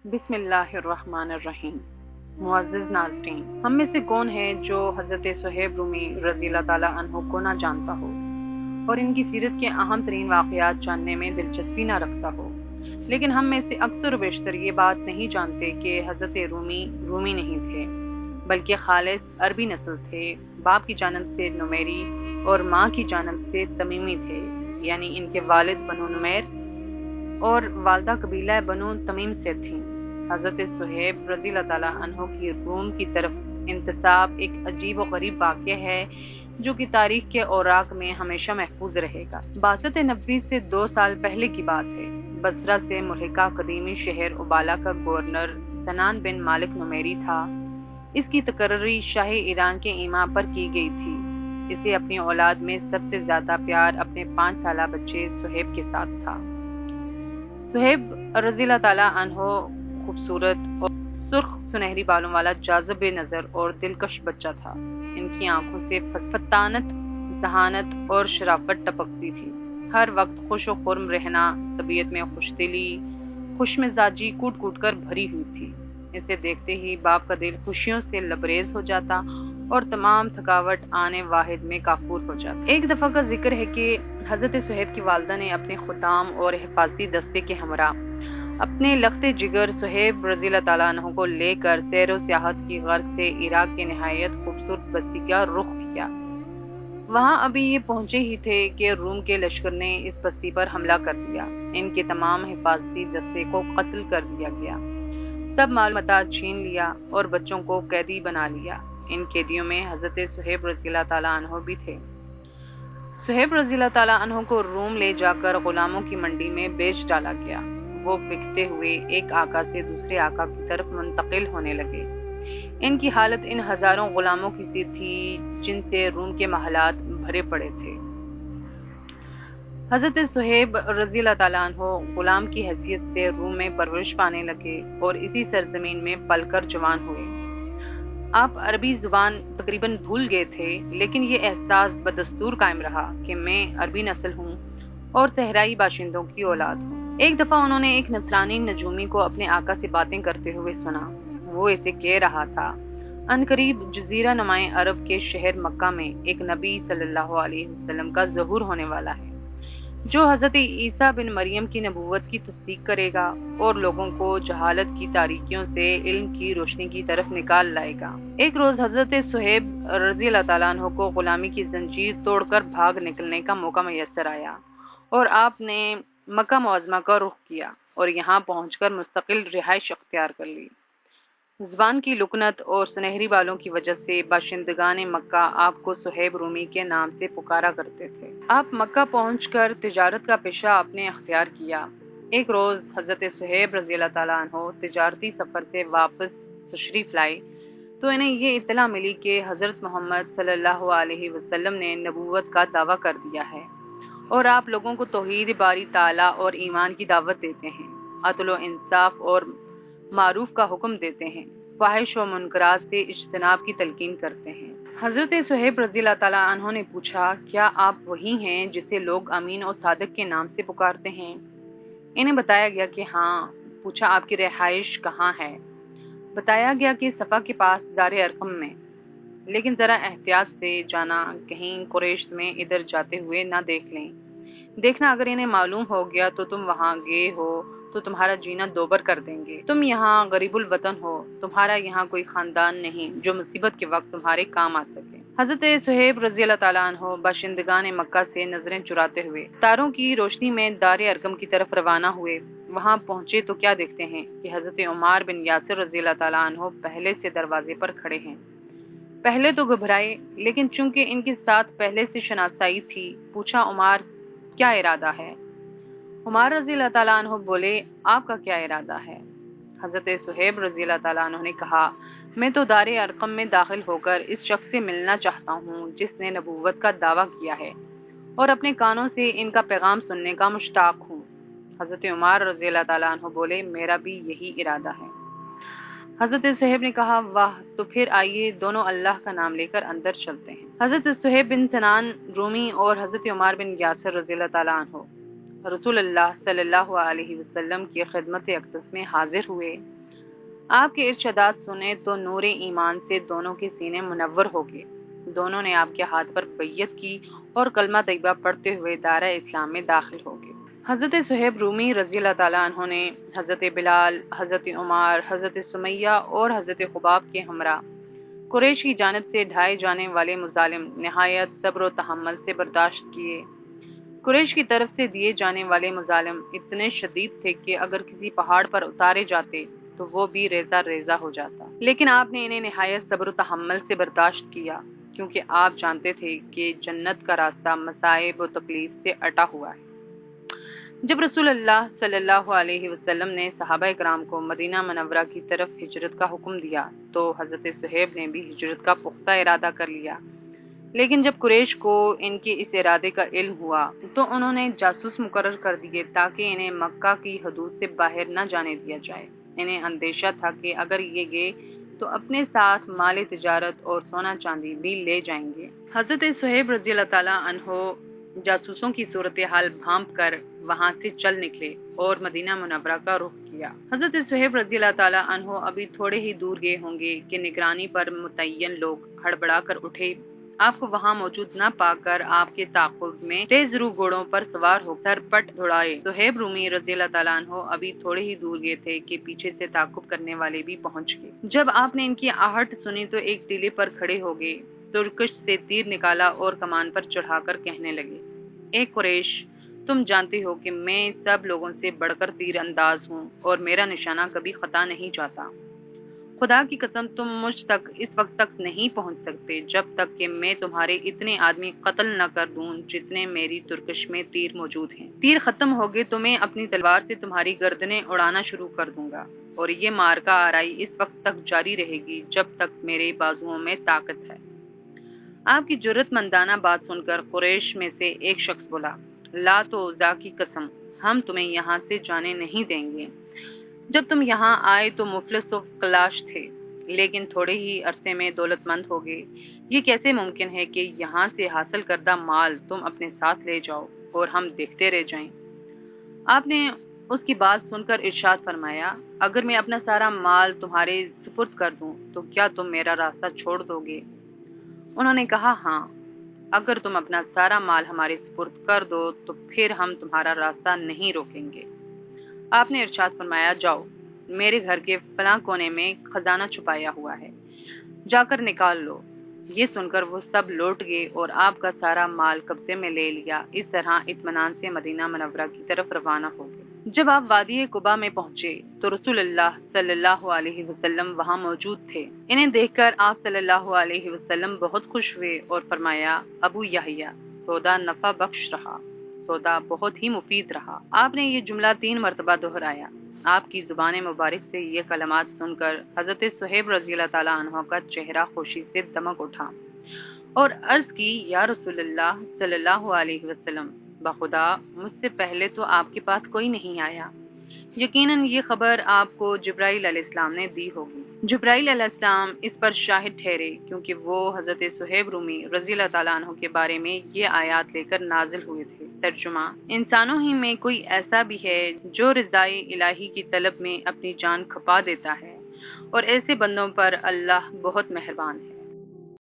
بسم اللہ الرحمن الرحیم۔ معزز ناظرین، ہم میں سے کون ہے جو حضرت صہیب رومی رضی اللہ تعالیٰ عنہ کو نہ جانتا ہو اور ان کی سیرت کے اہم ترین واقعات جاننے میں دلچسپی نہ رکھتا ہو؟ لیکن ہم میں سے اکثر و بیشتر یہ بات نہیں جانتے کہ حضرت رومی نہیں تھے، بلکہ خالص عربی نسل تھے۔ باپ کی جانب سے نمیری اور ماں کی جانب سے تمیمی تھے، یعنی ان کے والد بنو نمیر اور والدہ قبیلہ بنو تمیم سے تھیں۔ حضرت صہیب رضی اللہ تعالیٰ عنہ کی روم کی طرف انتساب ایک عجیب و غریب واقعہ ہے جو کہ تاریخ کے اوراق میں ہمیشہ محفوظ رہے گا۔ بعثت نبوی سے 2 سال پہلے کی بات ہے۔ بصرہ سے ملحقہ قدیمی شہر ابالا کا گورنر سنان بن مالک نمیری تھا۔ اس کی تقرری شاہ ایران کے ایما پر کی گئی تھی۔ اسے اپنی اولاد میں سب سے زیادہ پیار اپنے 5 سالہ بچے صہیب کے ساتھ تھا۔ صہیب رضی اللہ تعالیٰ عنہ خوبصورت اور سرخ سنہری بالوں والا جاذب نظر اور دلکش بچہ تھا۔ ان کی آنکھوں سے فتانت، ذہانت اور شرافت ٹپکتی تھی۔ ہر وقت خوش و خرم رہنا، طبیعت میں خوش دلی، خوش مزاجی کوٹ کوٹ کر بھری ہوئی تھی۔ اسے دیکھتے ہی باپ کا دل خوشیوں سے لبریز ہو جاتا اور تمام تھکاوٹ آنے واحد میں کافور ہو جاتا۔ ایک دفعہ کا ذکر ہے کہ حضرت صہیب کی والدہ نے اپنے خدام اور حفاظتی دستے کے ہمراہ اپنے لخت جگر صہیب رضی اللہ تعالیٰ عنہ کو لے کر سیر و سیاحت کی غرض سے عراق کے نہایت خوبصورت بستی کا رخ کیا۔ وہاں ابھی یہ پہنچے ہی تھے کہ روم کے لشکر نے اس بستی پر حملہ کر دیا۔ ان کے تمام حفاظتی دستے کو قتل کر دیا گیا، سب مال متاع چھین لیا اور بچوں کو قیدی بنا لیا۔ ان قیدیوں میں حضرت صہیب رضی اللہ تعالیٰ عنہ بھی تھے۔ صہیب رضی اللہ تعالیٰ عنہ کو روم لے جا کر غلاموں کی منڈی میں بیچ ڈالا گیا۔ وہ بکتے ہوئے ایک آقا سے دوسرے آقا کی طرف منتقل ہونے لگے۔ ان کی حالت ان ہزاروں غلاموں کی سی تھی جن سے روم کے محلات بھرے پڑے تھے۔ حضرت صہیب رضی اللہ تعالیٰ عنہ غلام کی حیثیت سے روم میں پرورش پانے لگے اور اسی سرزمین میں پل کر جوان ہوئے۔ آپ عربی زبان تقریباً بھول گئے تھے، لیکن یہ احساس بدستور قائم رہا کہ میں عربی نسل ہوں اور صحرائی باشندوں کی اولاد ہوں۔ ایک دفعہ انہوں نے ایک نصرانی نجومی کو اپنے آقا سے باتیں کرتے ہوئے سنا۔ وہ اسے کہہ رہا تھا، عنقریب جزیرہ نمائے عرب کے شہر مکہ میں ایک نبی صلی اللہ علیہ وسلم کا ظہور ہونے والا ہے جو حضرت عیسیٰ بن مریم کی نبوت کی تصدیق کرے گا اور لوگوں کو جہالت کی تاریکیوں سے علم کی روشنی کی طرف نکال لائے گا۔ ایک روز حضرت صہیب رضی اللہ تعالیٰ عنہ کو غلامی کی زنجیر توڑ کر بھاگ نکلنے کا موقع میسر آیا اور آپ نے مکہ معظمہ کا رخ کیا اور یہاں پہنچ کر مستقل رہائش اختیار کر لی۔ زبان کی لکنت اور سنہری بالوں کی وجہ سے باشندگان مکہ آپ کو صہیب رومی کے نام سے پکارا کرتے تھے۔ آپ مکہ پہنچ کر تجارت کا پیشہ اپنے اختیار کیا۔ ایک روز حضرت صہیب رضی اللہ تعالیٰ عنہ تجارتی سفر سے واپس تشریف لائے تو انہیں یہ اطلاع ملی کہ حضرت محمد صلی اللہ علیہ وسلم نے نبوت کا دعویٰ کر دیا ہے اور آپ لوگوں کو توحید باری تعالیٰ اور ایمان کی دعوت دیتے ہیں، عدل و انصاف اور معروف کا حکم دیتے ہیں، فحش و منکرات سے اجتناب کی تلقین کرتے ہیں۔ حضرت صہیب رضی اللہ تعالیٰ عنہ نے پوچھا، کیا آپ وہی ہیں جسے لوگ امین اور صادق کے نام سے پکارتے ہیں؟ انہیں بتایا گیا کہ ہاں۔ پوچھا، آپ کی رہائش کہاں ہے؟ بتایا گیا کہ صفا کے پاس دار ارقم میں، لیکن ذرا احتیاط سے جانا، کہیں قریش میں ادھر جاتے ہوئے نہ دیکھ لیں۔ دیکھنا اگر انہیں معلوم ہو گیا تو تم وہاں گئے ہو تو تمہارا جینا دوبر کر دیں گے۔ تم یہاں غریب الوطن ہو، تمہارا یہاں کوئی خاندان نہیں جو مصیبت کے وقت تمہارے کام آ سکے۔ حضرت صہیب رضی اللہ تعالیٰ عنہ باشندگان مکہ سے نظریں چراتے ہوئے تاروں کی روشنی میں دار ارقم کی طرف روانہ ہوئے۔ وہاں پہنچے تو کیا دیکھتے ہیں کہ حضرت عمار بن یاسر رضی اللہ تعالیٰ عنہ پہلے سے دروازے پر کھڑے ہیں۔ پہلے تو گھبرائے، لیکن چونکہ ان کے ساتھ پہلے سے شناسائی تھی، پوچھا، عمار کیا ارادہ ہے؟ عمار رضی اللہ تعالیٰ عنہ بولے، آپ کا کیا ارادہ ہے؟ حضرت صہیب رضی اللہ تعالیٰ عنہ نے کہا، میں تو دار ارقم میں داخل ہو کر اس شخص سے ملنا چاہتا ہوں جس نے نبوت کا دعویٰ کیا ہے اور اپنے کانوں سے ان کا پیغام سننے کا مشتاق ہوں۔ حضرت عمار رضی اللہ تعالیٰ عنہ بولے، میرا بھی یہی ارادہ ہے۔ حضرت صہیب نے کہا، واہ، تو پھر آئیے دونوں اللہ کا نام لے کر اندر چلتے ہیں۔ حضرت صہیب بن سنان رومی اور حضرت عمار بن یاسر رضی اللہ تعالیٰ عنہ رسول اللہ صلی اللہ علیہ وسلم کی خدمت اقدس میں حاضر ہوئے۔ آپ کے ارشادات سنے تو نور ایمان سے دونوں کے سینے منور ہو گئے۔ دونوں نے آپ کے ہاتھ پر بیعت کی اور کلمہ طیبہ پڑھتے ہوئے دائرہ اسلام میں داخل ہو گئے۔ حضرت صہیب رومی رضی اللہ تعالیٰ عنہ نے حضرت بلال، حضرت عمر، حضرت سمیہ اور حضرت خباب کے ہمراہ قریش کی جانب سے ڈھائے جانے والے مظالم نہایت صبر و تحمل سے برداشت کیے۔ قریش کی طرف سے دیے جانے والے مظالم اتنے شدید تھے کہ اگر کسی پہاڑ پر اتارے جاتے تو وہ بھی ریزہ ریزہ ہو جاتا، لیکن آپ نے انہیں نہایت صبر و تحمل سے برداشت کیا، کیونکہ آپ جانتے تھے کہ جنت کا راستہ مصائب و تکلیف سے اٹا ہوا ہے۔ جب رسول اللہ صلی اللہ علیہ وسلم نے صحابہ کرام کو مدینہ منورہ کی طرف ہجرت کا حکم دیا تو حضرت صہیب نے بھی ہجرت کا پختہ ارادہ کر لیا، لیکن جب قریش کو ان کے اس ارادے کا علم ہوا تو انہوں نے جاسوس مقرر کر دیے تاکہ انہیں مکہ کی حدود سے باہر نہ جانے دیا جائے۔ انہیں اندیشہ تھا کہ اگر یہ گئے تو اپنے ساتھ مال تجارت اور سونا چاندی بھی لے جائیں گے۔ حضرت صہیب رضی اللہ تعالیٰ عنہ جاسوسوں کی صورتحال بھانپ کر وہاں سے چل نکلے اور مدینہ منورہ کا رخ کیا۔ حضرت صہیب رضی اللہ تعالیٰ عنہ ابھی تھوڑے ہی دور گئے ہوں گے کہ نگرانی پر متعین لوگ ہڑبڑا کر اٹھے۔ آپ کو وہاں موجود نہ پا کر آپ کے تعاقب میں تیز رو گھوڑوں پر سوار ہو کر پٹ دوڑائے۔ صہیب رومی رضی اللہ تعالیٰ عنہ ابھی تھوڑے ہی دور گئے تھے کہ پیچھے سے تعاقب کرنے والے بھی پہنچ گئے۔ جب آپ نے ان کی آہٹ سنی تو ایک ٹیلے پر کھڑے ہو گئے، ترکش سے تیر نکالا اور کمان پر چڑھا کر کہنے لگے، اے قریش، تم جانتے ہو کہ میں سب لوگوں سے بڑھ کر تیر انداز ہوں اور میرا نشانہ کبھی خطا نہیں جاتا۔ خدا کی قسم تم مجھ تک اس وقت تک نہیں پہنچ سکتے جب تک کہ میں تمہارے اتنے آدمی قتل نہ کر دوں جتنے میری ترکش میں تیر موجود ہیں۔ تیر ختم ہو گئے تو میں اپنی تلوار سے تمہاری گردنیں اڑانا شروع کر دوں گا، اور یہ مارکا آرائی اس وقت تک جاری رہے گی جب تک میرے بازوؤں میں طاقت ہے۔ آپ کی جرت مندانہ بات سن کر قریش میں سے ایک شخص بولا، لات و عزا کی قسم، ہم تمہیں یہاں سے جانے نہیں دیں گے۔ جب تم یہاں آئے تو مفلس و کلاش تھے، لیکن تھوڑے ہی عرصے میں دولت مند ہو گئے۔ یہ کیسے ممکن ہے کہ یہاں سے حاصل کردہ مال تم اپنے ساتھ لے جاؤ اور ہم دیکھتے رہ جائیں؟ آپ نے اس کی بات سن کر ارشاد فرمایا، اگر میں اپنا سارا مال تمہارے سپرد کر دوں تو کیا تم میرا راستہ چھوڑ دو گے؟ انہوں نے کہا، ہاں، اگر تم اپنا سارا مال ہمارے سپرد کر دو تو پھر ہم تمہارا راستہ نہیں روکیں گے۔ آپ نے ارشاد فرمایا، جاؤ، میرے گھر کے فلاں کونے میں خزانہ چھپایا ہوا ہے، جا کر نکال لو۔ یہ سن کر وہ سب لوٹ گئے اور آپ کا سارا مال قبضے میں لے لیا۔ اس طرح اطمینان سے مدینہ منورہ کی طرف روانہ ہو گئے۔ جب آپ وادی قبا میں پہنچے تو رسول اللہ صلی اللہ علیہ وسلم وہاں موجود تھے۔ انہیں دیکھ کر آپ صلی اللہ علیہ وسلم بہت خوش ہوئے اور فرمایا، ابو یحییٰ، سودا نفع بخش رہا، سودا بہت ہی مفید رہا۔ آپ نے یہ جملہ 3 مرتبہ دہرایا۔ آپ کی زبان مبارک سے یہ کلمات سن کر حضرت صہیب رضی اللہ تعالیٰ عنہ کا چہرہ خوشی سے دمک اٹھا اور عرض کی، یا رسول اللہ صلی اللہ علیہ وسلم، بخدا مجھ سے پہلے تو آپ کے پاس کوئی نہیں آیا، یقیناً یہ خبر آپ کو جبرائیل علیہ السلام نے دی ہوگی۔ جبرائیل علیہ السلام اس پر شاہد ٹھہرے کیونکہ وہ حضرت صہیب رومی رضی اللہ تعالیٰ عنہ کے بارے میں یہ آیات لے کر نازل ہوئے تھے۔ ترجمہ، انسانوں ہی میں کوئی ایسا بھی ہے جو رضائے الہی کی طلب میں اپنی جان کھپا دیتا ہے، اور ایسے بندوں پر اللہ بہت مہربان ہے۔